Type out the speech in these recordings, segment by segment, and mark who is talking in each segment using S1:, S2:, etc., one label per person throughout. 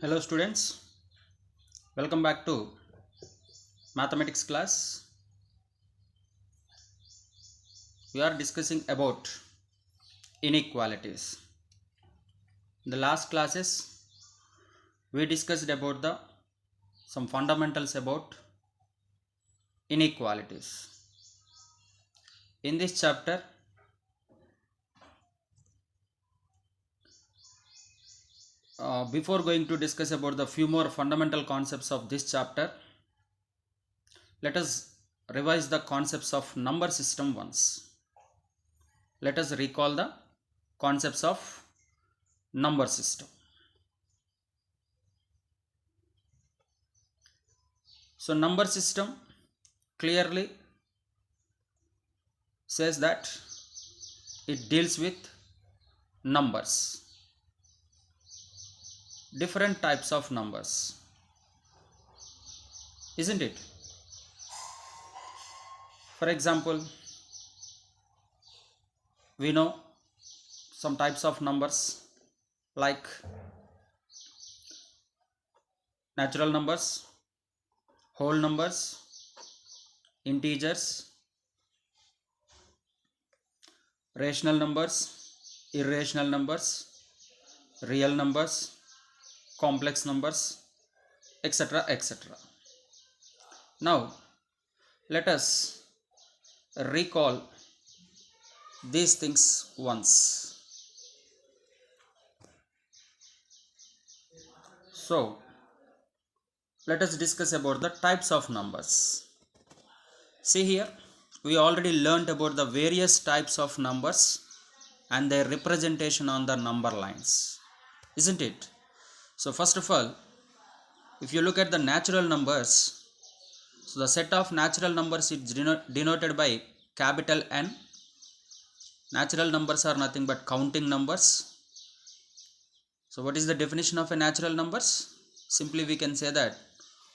S1: Hello students, welcome back to mathematics class. We are discussing about inequalities. In the last classes we discussed about the some fundamentals about inequalities. In this chapter before going to discuss about the few more fundamental concepts of this chapter, let us revise the concepts of number system once. Let us recall the concepts of number system. So number system clearly says that it deals with numbers, different types of numbers, isn't it? For example, we know some types of numbers like natural numbers, whole numbers, integers, rational numbers, irrational numbers, real numbers, complex numbers, etc. etc. Now, let us recall these things once. So, let us discuss about the types of numbers. See here, we already learnt about the various types of numbers and their representation on the number lines, isn't it? So first of all, if you look at the natural numbers, so the set of natural numbers is denoted by capital N. Natural numbers are nothing but counting numbers. So what is the definition of a natural numbers? Simply we can say that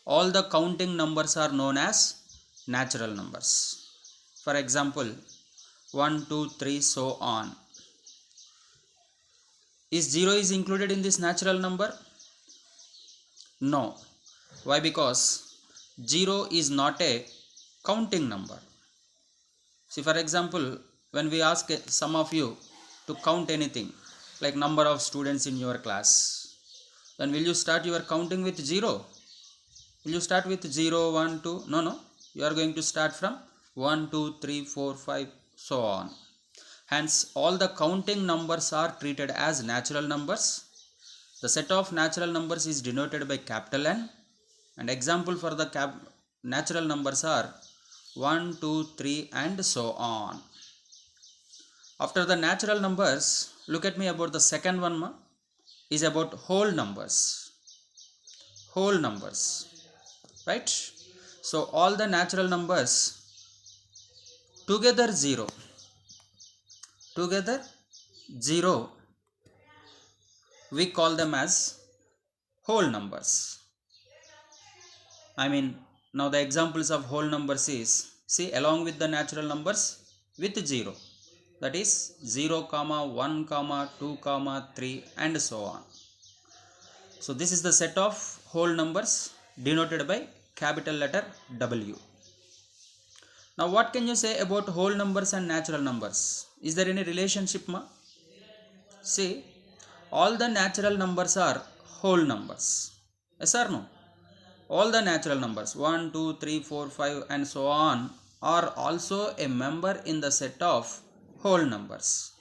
S1: all the counting numbers are known as natural numbers. For example, 1, 2, 3, so on. Is 0 is included in this natural number? No. Why? Because 0 is not a counting number. See, for example, when we ask some of you to count anything, like number of students in your class, then will you start your counting with 0? Will you start with 0, 1, 2? No. You are going to start from 1, 2, 3, 4, 5, so on. Hence, all the counting numbers are treated as natural numbers. The set of natural numbers is denoted by capital N, and example for the natural numbers are 1, 2, 3 and so on. After the natural numbers, look at me about the second one is about whole numbers. Whole numbers, right? So all the natural numbers together 0. Together 0, we call them as whole numbers. I mean, now the examples of whole numbers is, see, along with the natural numbers with 0, that is 0, 1, 2, 3 and so on. So this is the set of whole numbers denoted by capital letter W. Now what can you say about whole numbers and natural numbers? Is there any relationship ma? See, all the natural numbers are whole numbers. Yes or no? All the natural numbers 1, 2, 3, 4, 5 and so on are also a member in the set of whole numbers.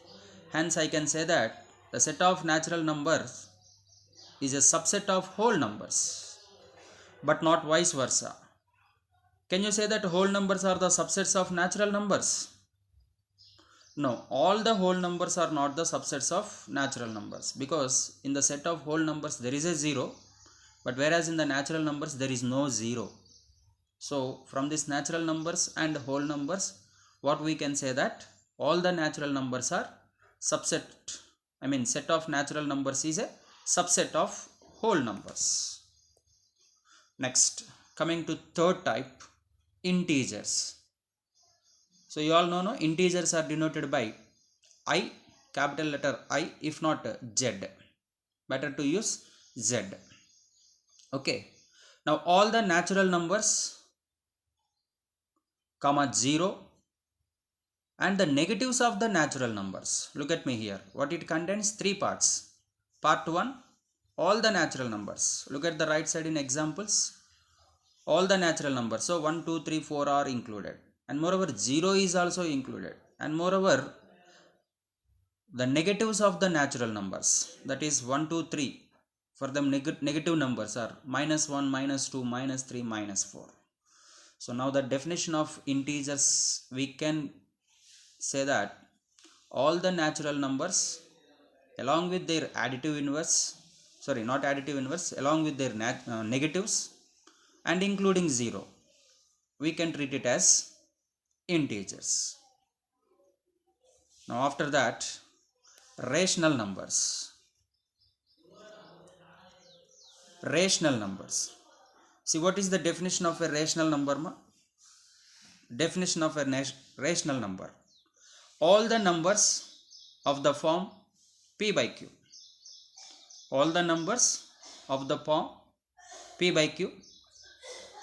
S1: Hence I can say that the set of natural numbers is a subset of whole numbers, but not vice versa. Can you say that whole numbers are the subsets of natural numbers? No, all the whole numbers are not the subsets of natural numbers, because in the set of whole numbers there is a 0, but whereas in the natural numbers there is no 0. So from these natural numbers and whole numbers, what we can say that all the natural numbers are subset, set of natural numbers is a subset of whole numbers. Next, coming to third type, integers. So you all know, no, integers are denoted by I, capital letter I, if not Z. Better to use Z. Okay. Now all the natural numbers, comma 0, and the negatives of the natural numbers. Look at me here. What it contains? Three parts. Part 1, all the natural numbers. Look at the right side in examples. All the natural numbers. So 1, 2, 3, 4 are included. And moreover 0 is also included. And moreover the negatives of the natural numbers, that is 1, 2, 3, for them negative numbers are -1, -2, -3, -4. So now the definition of integers, we can say that all the natural numbers along with their additive inverse, sorry, not additive inverse, along with their negatives and including 0, we can treat it as integers. Now after that, rational numbers. Rational numbers. See, what is the definition of a rational number? Definition of a rational number: all the numbers of the form p by q. All the numbers of the form p by q,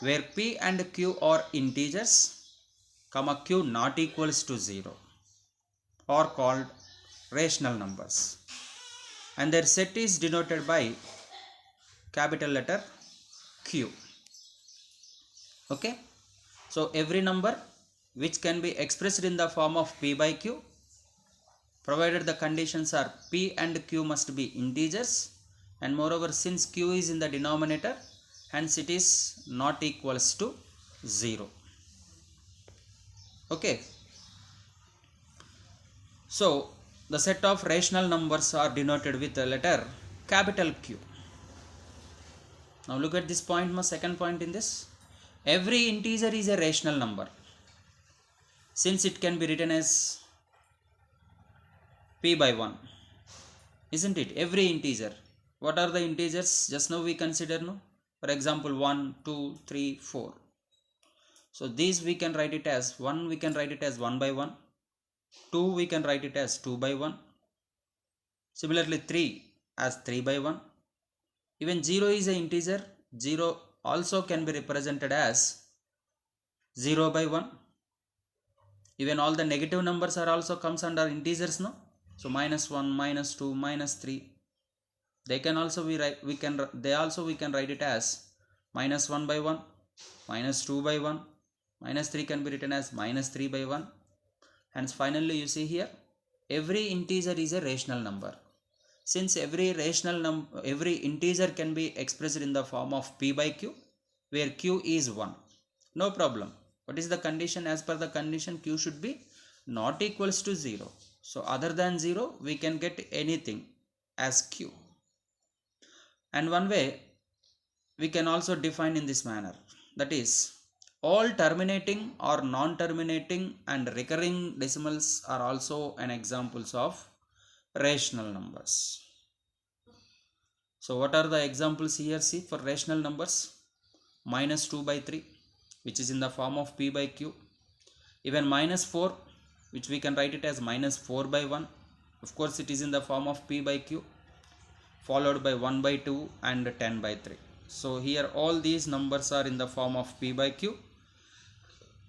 S1: where p and q are integers, comma q not equals to 0, are called rational numbers, and their set is denoted by capital letter Q. Okay. So every number which can be expressed in the form of p by q, provided the conditions are p and q must be integers, and moreover since q is in the denominator, hence it is not equals to 0. Okay. So the set of rational numbers are denoted with the letter capital Q. Now look at this point, my second point in this. Every integer is a rational number, since it can be written as p by 1, isn't it? Every integer. What are the integers? Just now we consider, no? For example, 1, 2, 3, 4. So these we can write it as 1, we can write it as 1 by 1. 2 we can write it as 2 by 1. Similarly 3 as 3 by 1. Even 0 is an integer. 0 also can be represented as 0 by 1. Even all the negative numbers are also comes under integers, no? So -1, -2, -3. They can also be we can write it as -1 by 1, -2 by 1, -3 can be written as -3 by 1. Hence finally you see here, every integer is a rational number. Since every integer can be expressed in the form of p by q, where q is 1, no problem. What is the condition? As per the condition, q should be not equals to 0. So other than 0 we can get anything as q. And one way we can also define in this manner, that is, all terminating or non-terminating and recurring decimals are also an examples of rational numbers. So what are the examples here? See, for rational numbers, -2 by 3, which is in the form of p by q. Even -4, which we can write it as -4 by 1. Of course it is in the form of p by q, followed by 1 by 2 and 10 by 3. So here all these numbers are in the form of p by q,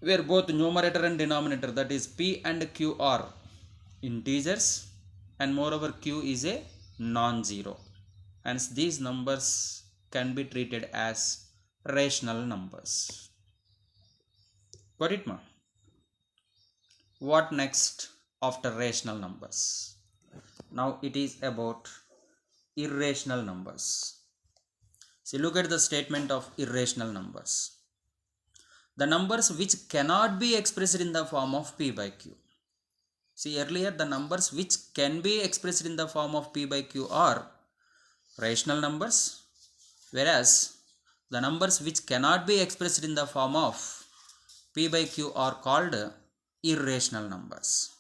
S1: where both numerator and denominator, that is p and q, are integers, and moreover q is a non-zero. Hence these numbers can be treated as rational numbers. Got it, ma? What next after rational numbers? Now it is about irrational numbers. See, look at the statement of irrational numbers. The numbers which cannot be expressed in the form of p by q. See, earlier the numbers which can be expressed in the form of p by q are rational numbers, whereas the numbers which cannot be expressed in the form of p by q are called irrational numbers.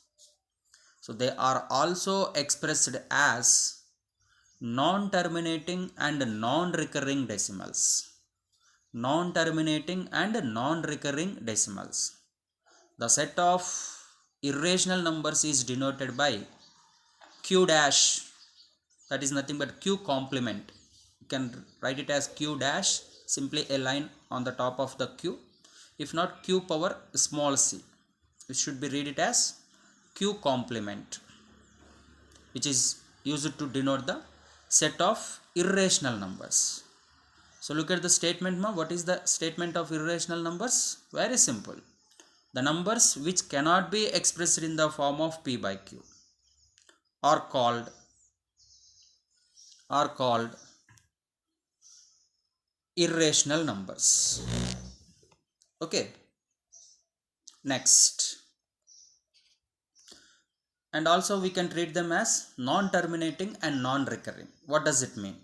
S1: So they are also expressed as non-terminating and non-recurring decimals. Non-terminating and non-recurring decimals. The set of irrational numbers is denoted by q dash, that is nothing but q complement. you can write it as q dash, simply a line on the top of the q. If not, q power small c, it should be read it as q complement, which is used to denote the set of irrational numbers. So look at the statement ma. What is the statement of irrational numbers? Very simple. The numbers which cannot be expressed in the form of p by q are called irrational numbers. Okay. Next. And also we can treat them as non-terminating and non-recurring. What does it mean?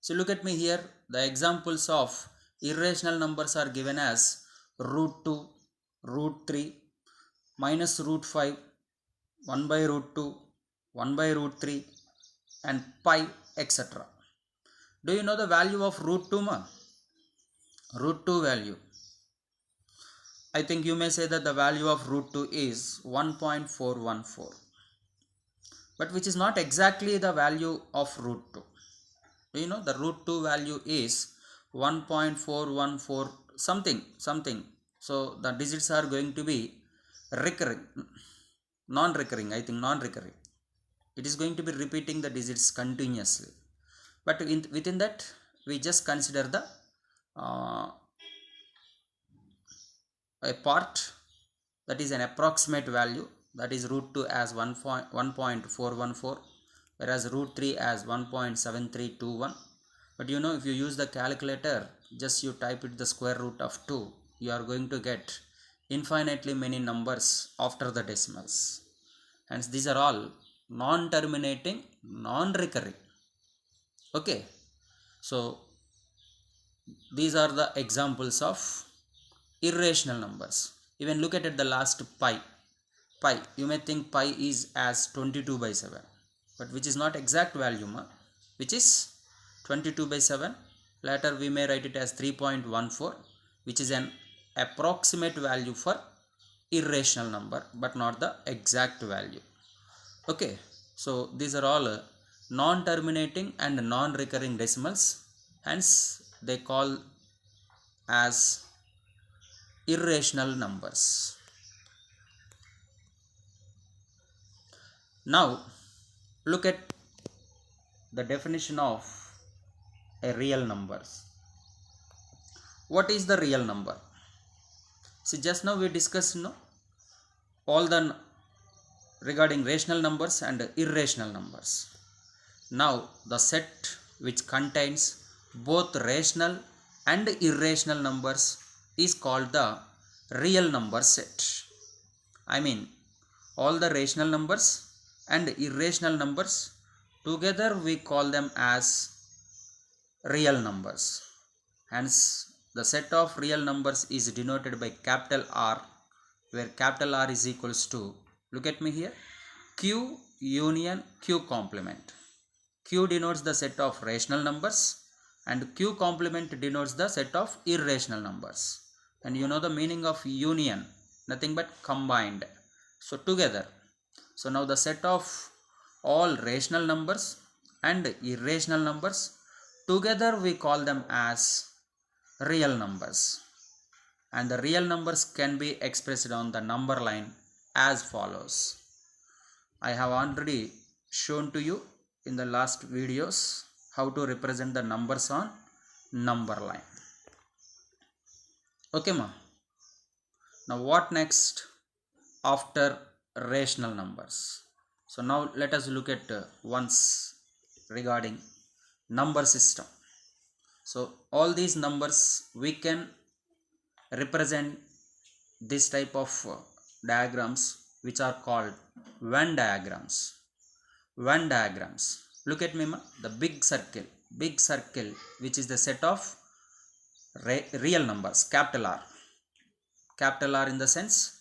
S1: So look at me here. The examples of irrational numbers are given as root 2, root 3, minus root 5, 1 by root 2, 1 by root 3 and pi, etc. Do you know the value of root 2 ma? Root 2 value. I think you may say that the value of root 2 is 1.414. But which is not exactly the value of root 2. Do you know the root 2 value is 1.414 something. So the digits are going to be recurring, non-recurring, I think non-recurring. It is going to be repeating the digits continuously. But within that, we just consider the a part that is an approximate value, that is root 2 as 1.414, whereas root 3 as 1.7321. But you know, if you use the calculator, just you type it the square root of 2, you are going to get infinitely many numbers after the decimals. Hence these are all non-terminating, non-recurring. Okay, so these are the examples of irrational numbers. Even look at it, the last pi. You may think pi is as 22 by 7, but which is not exact value ma, which is 22 by 7. Later we may write it as 3.14, which is an approximate value for irrational number but not the exact value. Okay, so these are all non-terminating and non-recurring decimals, hence they call as irrational numbers. Now look at the definition of a real numbers. What is the real number? See, just now we discussed all the regarding rational numbers and irrational numbers. Now the set which contains both rational and irrational numbers is called the real number set. I mean, all the rational numbers and irrational numbers together we call them as real numbers. Hence the set of real numbers is denoted by capital R, where capital R is equals to, look at me here, Q union Q complement. Q denotes the set of rational numbers and Q complement denotes the set of irrational numbers. And you know the meaning of union, nothing but combined. So together. So now the set of all rational numbers and irrational numbers together we call them as real numbers. And the real numbers can be expressed on the number line as follows. I have already shown to you in the last videos how to represent the numbers on number line. Okay ma. Now what next after rational numbers? So now let us look at once regarding number system. So all these numbers we can represent this type of diagrams which are called Venn diagrams. Venn diagrams. Look at me ma, the big circle which is the set of real numbers, capital R in the sense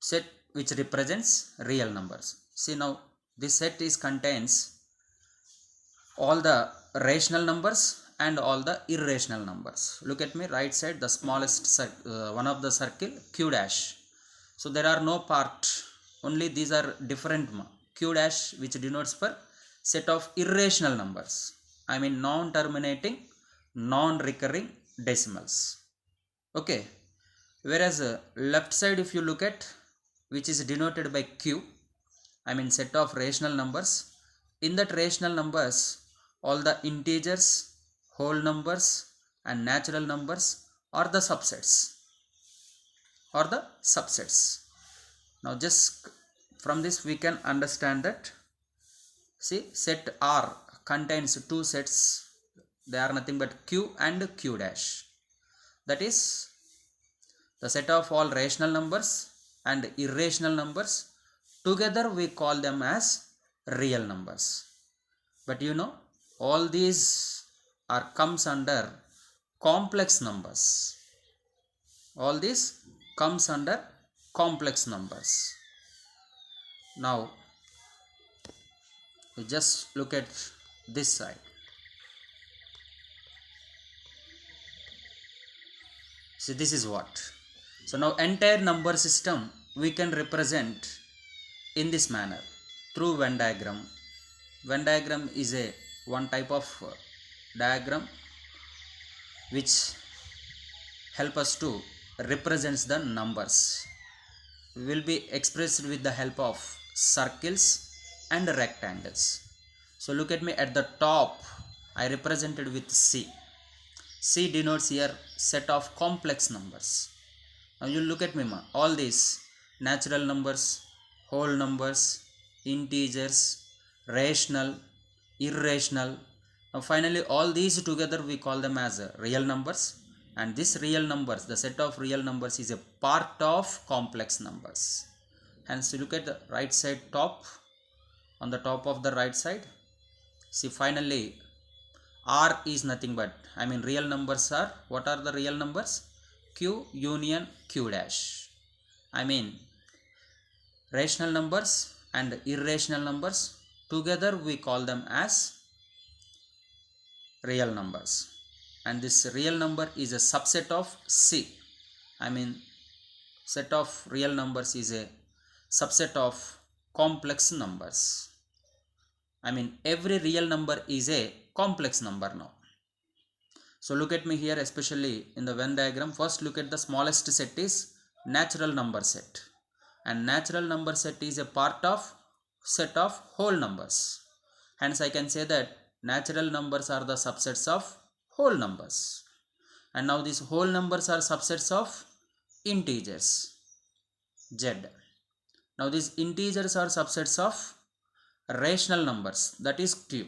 S1: set which represents real numbers. See now this set is contains all the rational numbers and all the irrational numbers. Look at me, right side, the smallest one of the circle, Q dash. So there are no part only these are different. Q dash which denotes for set of irrational numbers, I mean non-terminating, non-recurring decimals. Okay, whereas left side if you look at, which is denoted by Q, I mean set of rational numbers. In that rational numbers, all the integers, whole numbers and natural numbers are the subsets, Now just from this we can understand that, see, set R contains two sets, they are nothing but Q and Q dash. That is the set of all rational numbers and irrational numbers. Together we call them as real numbers. But you know, all these are comes under complex numbers. All this comes under complex numbers. Now we just look at this side. So this is what. So now entire number system we can represent in this manner through Venn diagram. Venn diagram is a one type of diagram which help us to represents the numbers. Will be expressed with the help of circles and rectangles. So look at me, at the top I represented with C. C denotes here set of complex numbers. Now you look at me, all these natural numbers, whole numbers, integers, rational, irrational. Now finally all these together we call them as real numbers, and this real numbers, the set of real numbers is a part of complex numbers. Hence you look at the right side top, on the top of the right side, see finally R is nothing but, I mean real numbers are, what are the real numbers? Q union Q dash. I mean rational numbers and irrational numbers together we call them as real numbers, and this real number is a subset of C. I mean set of real numbers is a subset of complex numbers. I mean every real number is a complex number now. So look at me here, especially in the Venn diagram. First look at the smallest set is natural number set, and natural number set is a part of set of whole numbers. Hence I can say that natural numbers are the subsets of whole numbers, and now these whole numbers are subsets of integers Z. Now these integers are subsets of rational numbers, that is Q.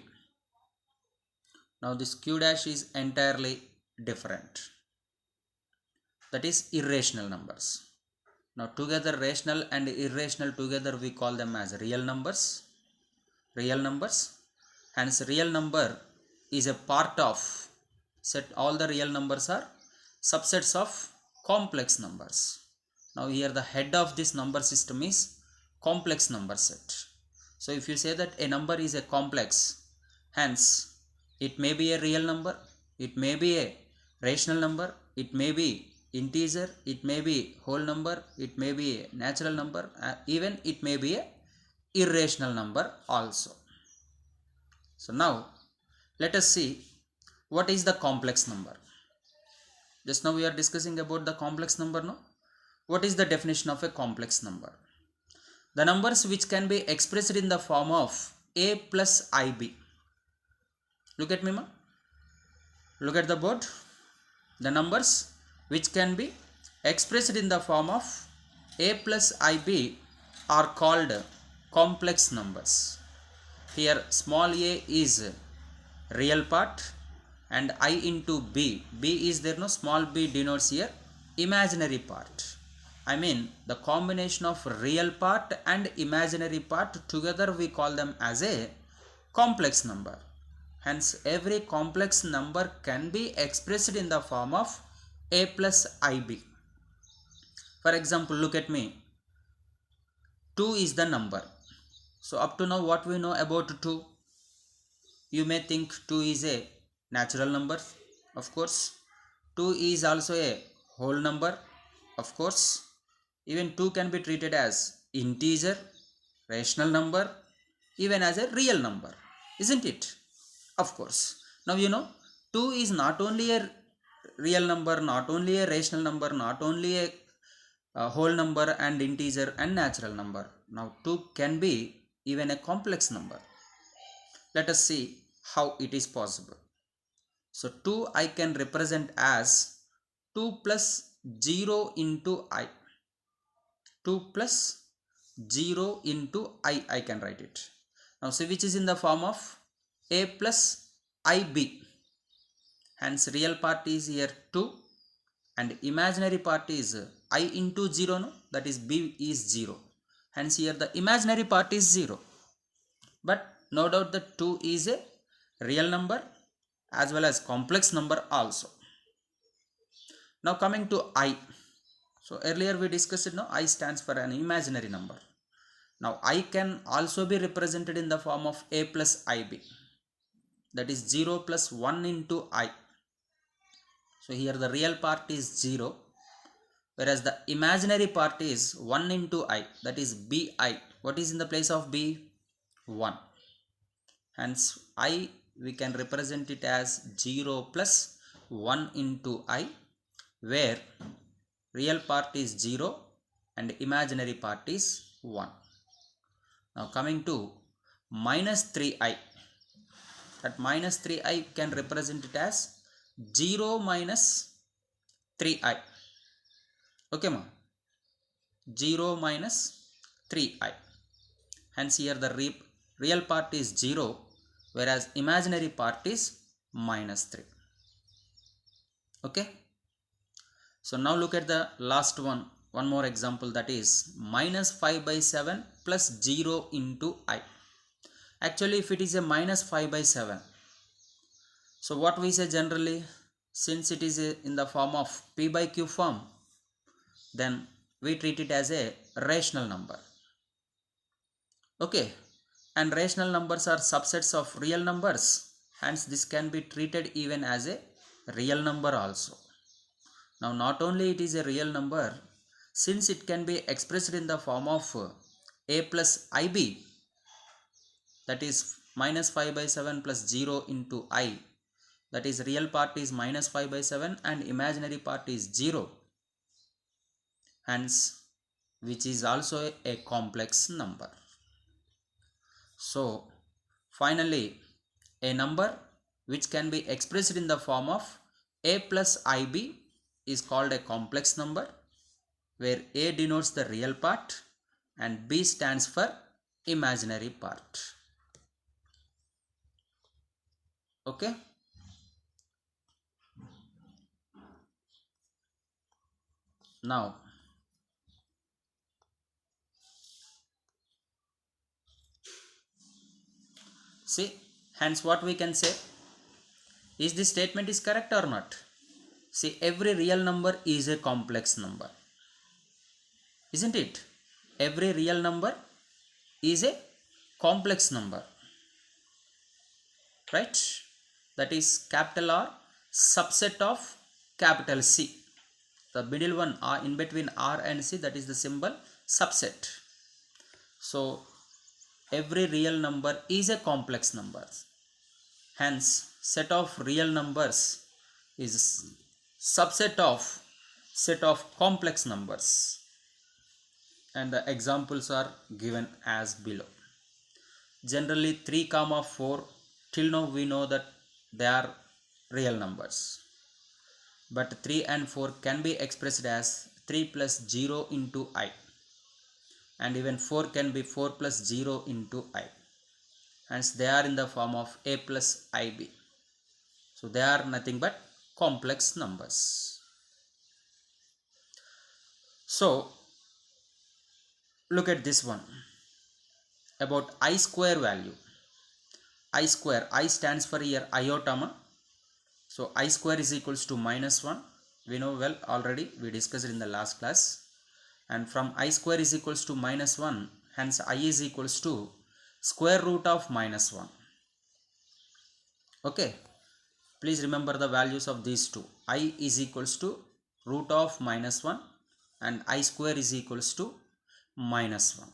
S1: Now this Q dash is entirely different, that is irrational numbers. Now together rational and irrational together we call them as real numbers. Hence real number is a part of set, all the real numbers are subsets of complex numbers. Now here the head of this number system is complex number set. So if you say that a number is a complex, hence it may be a real number, it may be a rational number, it may be integer, it may be whole number, it may be a natural number, even it may be a irrational number also. So now let us see what is the complex number. Just now we are discussing about the complex number. No, what is the definition of a complex number? The numbers which can be expressed in the form of a plus ib. Look at me, ma. Look at the board. The numbers which can be expressed in the form of a plus ib are called complex numbers. Here small a is real part and I into b. B is there, no, small b denotes here imaginary part. I mean the combination of real part and imaginary part together we call them as a complex number. Hence every complex number can be expressed in the form of a plus ib. For example, look at me. 2 is the number. So up to now what we know about 2? You may think 2 is a natural number. Of course. 2 is also a whole number. Of course. Even 2 can be treated as integer, rational number, even as a real number, isn't it? Of course. Now you know 2 is not only a real number, not only a rational number, not only a whole number and integer and natural number. Now 2 can be even a complex number. Let us see how it is possible. So 2 I can represent as 2 plus 0 into I. 2 plus 0 into I can write it. Now see, which is in the form of a plus ib. Hence real part is here 2 and imaginary part is I into 0, no? That is b is 0. Hence here the imaginary part is 0. But no doubt that 2 is a real number as well as complex number also. Now coming to I. So earlier we discussed, no, I stands for an imaginary number. Now I can also be represented in the form of a plus ib. That is 0 plus 1 into I. So here the real part is 0, whereas the imaginary part is 1 into I. That is bi. What is in the place of b? 1. Hence I, we can represent it as 0 plus 1 into I, where real part is 0 and imaginary part is 1. Now coming to minus 3i. That minus 3i can represent it as 0 minus 3i. Okay ma? 0 minus 3i. Hence here the real part is 0, whereas imaginary part is minus 3. Okay. So now look at the last one more example, that is minus 5 by 7 plus 0 into I. Actually if it is a minus 5 by 7, so what we say generally, since it is in the form of p by q form, then we treat it as a rational number. Okay, and rational numbers are subsets of real numbers, hence this can be treated even as a real number also. Now not only it is a real number, since it can be expressed in the form of a plus ib, that is minus 5 by 7 plus 0 into I, that is real part is minus 5 by 7 and imaginary part is 0, hence which is also a complex number. So finally a number which can be expressed in the form of a plus ib is called a complex number, where a denotes the real part and b stands for imaginary part. Okay. Now see, hence what we can say, is this statement is correct or not? See, every real number is a complex number, isn't it? Every real number is a complex number, right? That is capital R subset of capital C. The middle one are in between R and C, that is the symbol subset. So every real number is a complex number, hence set of real numbers is subset of set of complex numbers, and the examples are given as below. Generally 3, 4, till now we know that they are real numbers, but 3 and 4 can be expressed as 3 plus 0 into I, and even 4 can be 4 plus 0 into I, hence they are in the form of a plus ib. So they are nothing but complex numbers. So look at this one about I square value. I square, I stands for here iota. So I square is equals to minus 1. We know well already, we discussed in the last class. And from I square is equals to minus 1, hence I is equals to square root of minus 1. Okay, please remember the values of these two. I is equals to root of minus 1 and I square is equals to minus 1.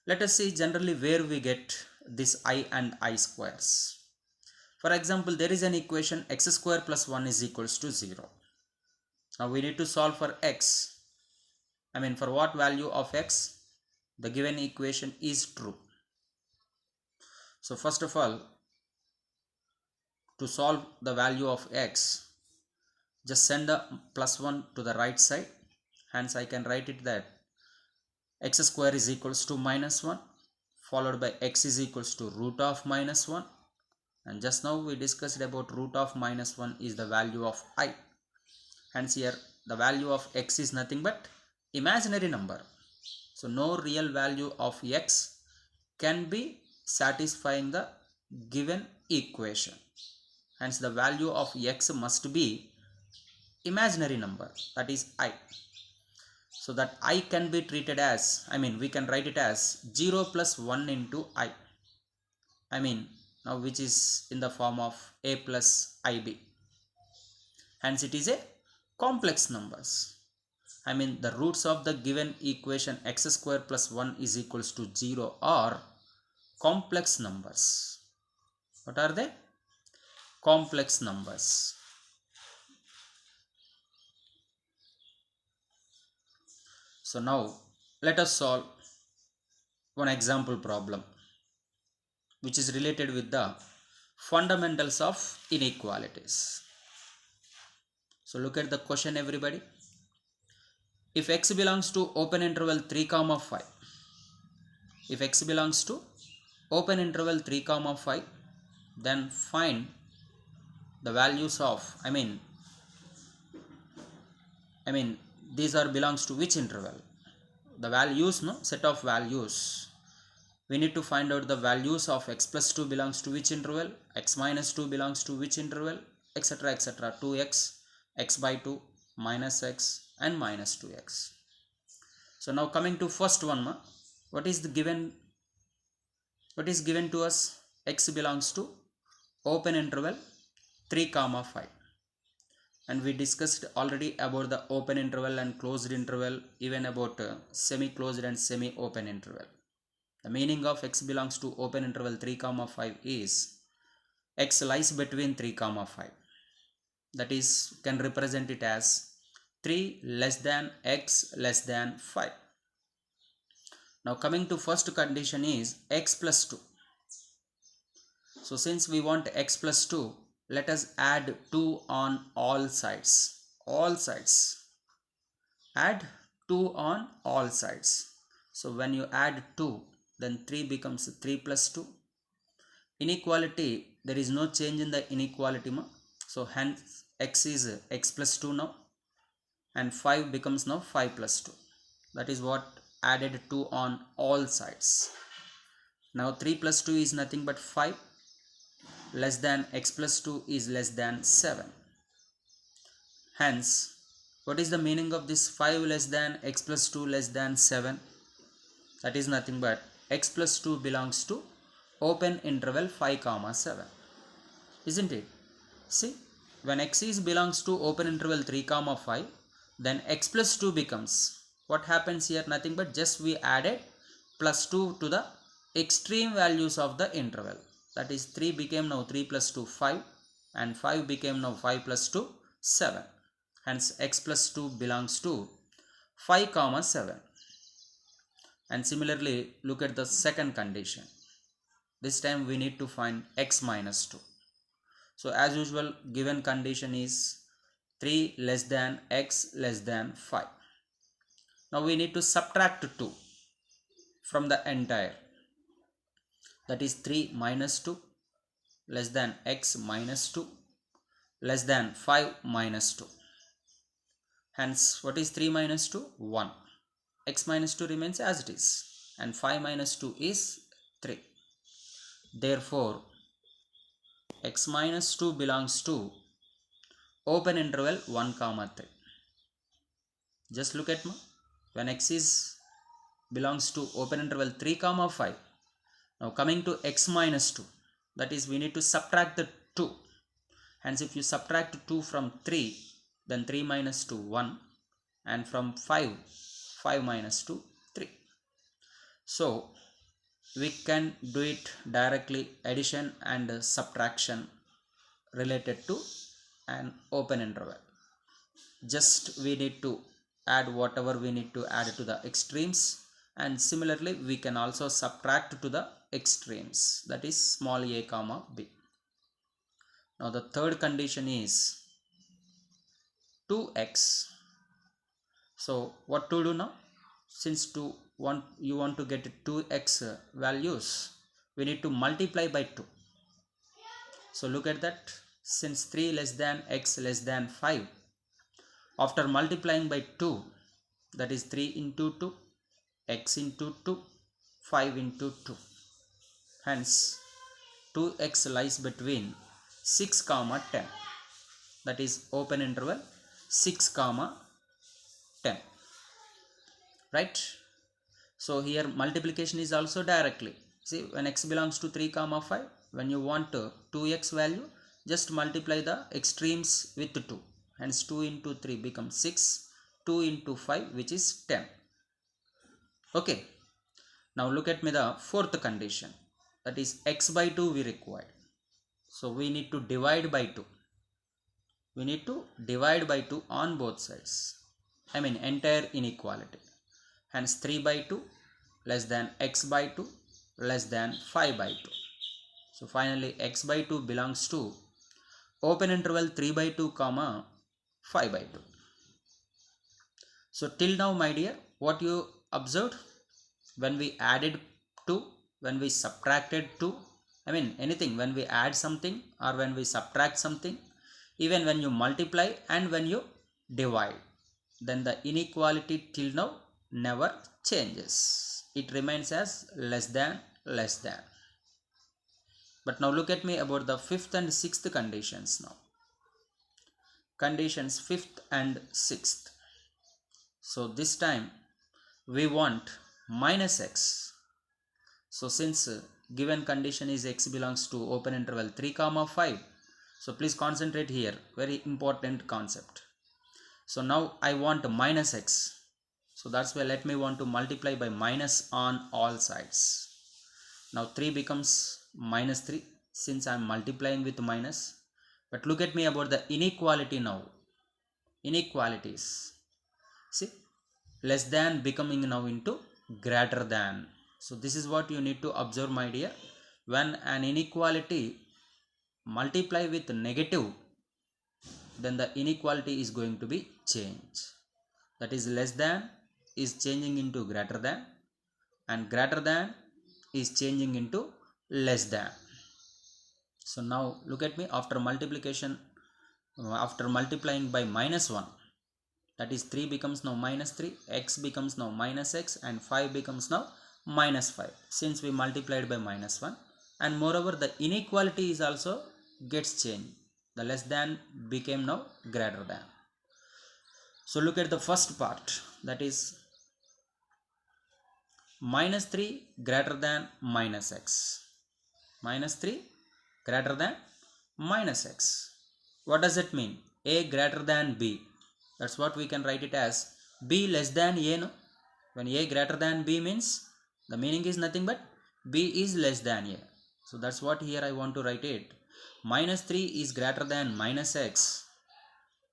S1: Let us see generally where we get this I and I squares. For example, there is an equation x square plus 1 is equals to 0. Now we need to solve for x. For what value of x the given equation is true. So first of all, to solve the value of x, just send a plus 1 to the right side. Hence I can write it that x square is equals to minus 1 followed by x is equals to root of minus 1, and just now we discussed about root of minus 1 is the value of I. Hence here the value of x is nothing but imaginary number. So no real value of x can be satisfying the given equation. Hence the value of x must be imaginary number, that is I. So that I can be treated as, we can write it as 0 plus 1 into I. Now which is in the form of a plus ib. Hence it is a complex numbers. The roots of the given equation x square plus 1 is equals to 0 are complex numbers. What are they? Complex numbers. So now let us solve one example problem which is related with the fundamentals of inequalities. So look at the question everybody. If x belongs to open interval 3 comma 5, if x belongs to open interval 3 comma 5, then find the values of, these are belongs to which interval? The values, set of values. We need to find out the values of x plus 2 belongs to which interval, x minus 2 belongs to which interval, etc, etc. 2x, x by 2, minus x and minus 2x. So now coming to first one, what is given to us? X belongs to open interval 3 comma 5, and we discussed already about the open interval and closed interval, even about semi-closed and semi-open interval. The meaning of x belongs to open interval 3 comma 5 is x lies between 3 comma 5. That is, can represent it as 3 less than x less than 5. Now coming to first condition is x plus 2. So since we want x plus 2, let us add 2 on all sides. All sides. Add 2 on all sides. So when you add 2, then 3 becomes 3 plus 2. Inequality, there is no change in the inequality. So hence x is x plus 2 now, and 5 becomes now 5 plus 2. That is what added 2 on all sides. Now 3 plus 2 is nothing but 5. Less than x plus 2 is less than 7. Hence, what is the meaning of this 5 less than x plus 2 less than 7? That is nothing but x plus 2 belongs to open interval 5 comma 7. Isn't it? See, when x is belongs to open interval 3 comma 5, then x plus 2 becomes, what happens here? Nothing but just we added plus 2 to the extreme values of the interval. That is 3 became now 3 plus 2 5, and 5 became now 5 plus 2 7. Hence x plus 2 belongs to 5 comma 7. And similarly, look at the second condition. This time we need to find x minus 2. So as usual, given condition is 3 less than x less than 5. Now we need to subtract 2 from the entire. That is 3 minus 2 less than x minus 2 less than 5 minus 2. Hence, what is 3 minus 2? 1. X minus 2 remains as it is, and 5 minus 2 is 3. Therefore, x minus 2 belongs to open interval 1 comma 3. Just look at when x is belongs to open interval 3 comma 5. Now coming to x minus 2, that is we need to subtract the 2. Hence if you subtract 2 from 3, then 3 minus 2 1, and from 5 minus 2 3. So we can do it directly, addition and subtraction related to an open interval. Just we need to add whatever we need to add to the extremes, and similarly we can also subtract to the extremes, that is small a comma b. Now the third condition is 2x. So what to do now? Since you want to get 2x values, we need to multiply by 2. So look at that. Since 3 less than x less than 5, after multiplying by 2, that is 3 into 2, x into 2, 5 into 2. Hence 2x lies between 6 comma 10, that is open interval 6 comma 10, right? So here multiplication is also directly. See, when x belongs to 3 comma 5, when you want 2x value, just multiply the extremes with 2. Hence 2 into 3 becomes 6, 2 into 5 which is 10. Okay, now look at me the fourth condition, that is x by 2 we required. So we need to divide by 2. We need to divide by 2 on both sides, I mean entire inequality. Hence 3 by 2 less than x by 2 less than 5 by 2. So finally x by 2 belongs to open interval 3 by 2 comma 5 by 2. So till now my dear, what you observed, when we added 2, when we subtracted 2, I mean anything, when we add something or when we subtract something, even when you multiply and when you divide, then the inequality till now never changes. It remains as less than less than. But now look at me about the fifth and sixth conditions now. Conditions fifth and sixth. So this time we want minus x. So since given condition is x belongs to open interval 3 comma 5, so please concentrate here, very important concept. So now I want minus x. So that's why let me want to multiply by minus on all sides. Now 3 becomes minus 3 since I am multiplying with minus. But look at me about the inequality now. Inequalities. See, less than becoming now into greater than. So this is what you need to observe my dear. When an inequality multiply with negative, then the inequality is going to be changed. That is less than is changing into greater than, and greater than is changing into less than. So now look at me, after multiplication, after multiplying by minus 1, that is 3 becomes now minus 3, x becomes now minus x, and 5 becomes now minus 5 since we multiplied by minus 1. And moreover the inequality is also gets changed. The less than became now greater than. So look at the first part, that is minus 3 greater than minus x. Minus 3 greater than minus x. What does it mean? A greater than b. That's what we can write it as b less than a. No? When a greater than b means the meaning is nothing but b is less than a. So that's what here I want to write it. Minus 3 is greater than minus x.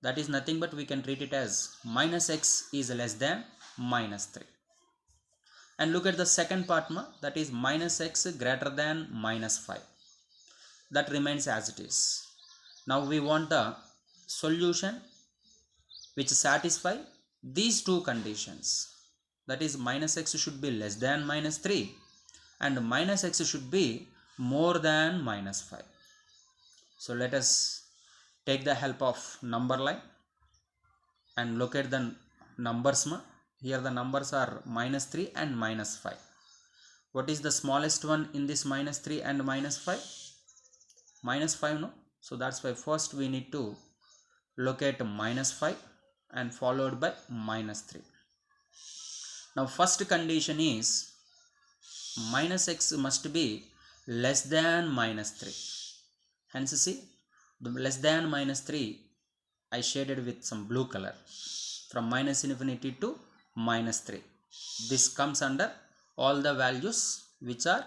S1: That is nothing but we can treat it as minus x is less than minus 3. And look at the second part, that is minus x greater than minus 5. That remains as it is. Now we want the solution which satisfy these two conditions. That is minus x should be less than minus 3 and minus x should be more than minus 5. So let us take the help of number line and look at the numbers. Here the numbers are minus 3 and minus 5. What is the smallest one in this minus 3 and minus 5? Minus 5, no? So that's why first we need to locate minus 5 and followed by minus 3. Now first condition is minus x must be less than minus 3. Hence see, the less than minus 3 I shaded with some blue color from minus infinity to minus 3. This comes under all the values which are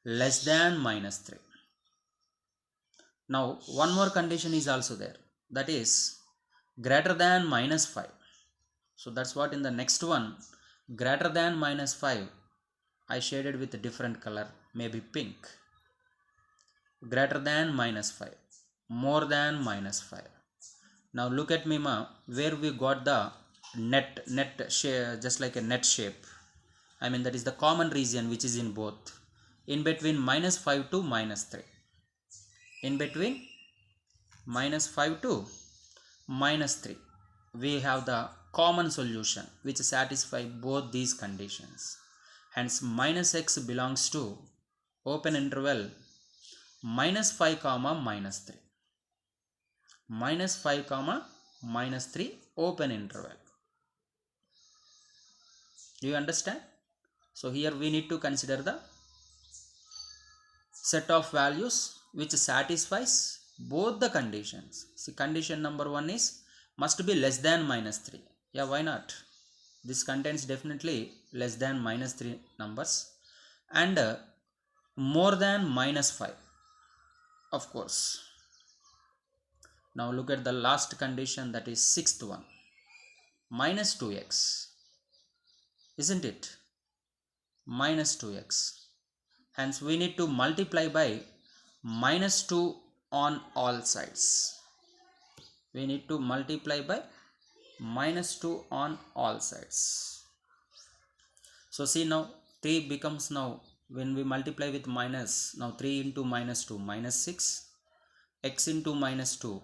S1: less than minus 3. Now one more condition is also there, that is greater than minus 5. So that's what in the next one, greater than minus 5, I shaded with a different color, maybe pink. Greater than minus 5, more than minus 5. Now look at me ma, where we got the net shape, just like a net shape. I mean that is the common region which is in both, in between minus 5 to minus 3. In between minus 5 to minus 3, we have the common solution which satisfies both these conditions. Hence minus x belongs to open interval minus 5 comma minus 3. Minus 5 comma minus 3 open interval. Do you understand? So here we need to consider the set of values which satisfies both the conditions. See, condition number 1 is must be less than minus 3. Yeah, why not? This contains definitely less than minus 3 numbers, and more than minus 5, of course. Now look at the last condition, that is sixth one, minus 2x, isn't it? Minus 2x. Hence we need to multiply by minus 2 on all sides. We need to multiply by minus 2 on all sides. So see, now 3 becomes, now when we multiply with minus, now 3 into minus 2 minus 6, x into minus 2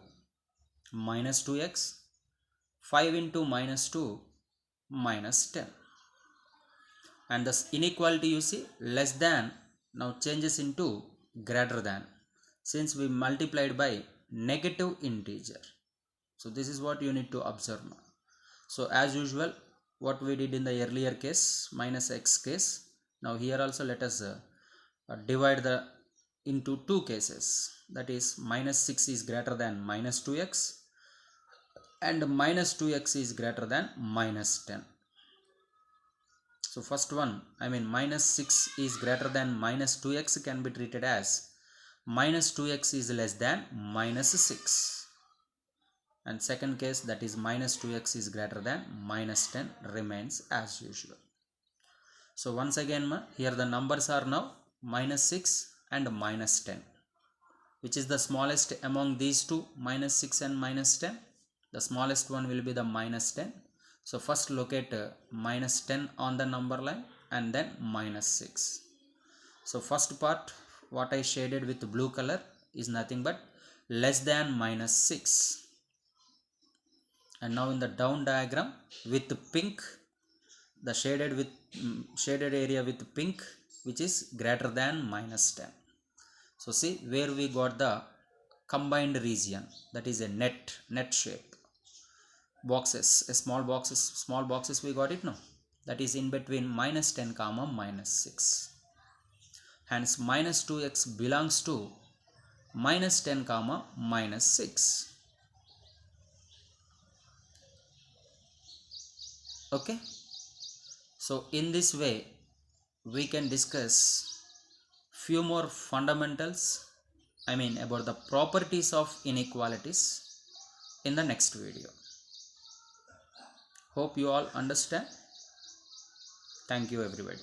S1: minus 2x, 5 into minus 2 minus 10. And this inequality, you see, less than now changes into greater than, since we multiplied by negative integer. So this is what you need to observe now. So as usual, what we did in the earlier case, minus x case, now here also let us divide the into two cases, that is minus 6 is greater than minus 2x and minus 2x is greater than minus 10. So first one, I mean minus 6 is greater than minus 2x can be treated as minus 2x is less than minus 6. And second case, that is minus 2x is greater than minus 10, remains as usual. So once again, here the numbers are now minus 6 and minus 10. Which is the smallest among these two, minus 6 and minus 10? The smallest one will be the minus 10. So first locate minus 10 on the number line and then minus 6. So first part, what I shaded with blue color is nothing but less than minus 6. And now in the down diagram with pink, the shaded area with pink, which is greater than minus 10. So see where we got the combined region, that is a net shape. Boxes, small boxes we got it now, that is in between minus 10 comma minus 6. Hence minus 2x belongs to minus 10 comma minus 6. Okay, so in this way we can discuss few more fundamentals, I mean about the properties of inequalities in the next video. Hope you all understand. Thank you everybody.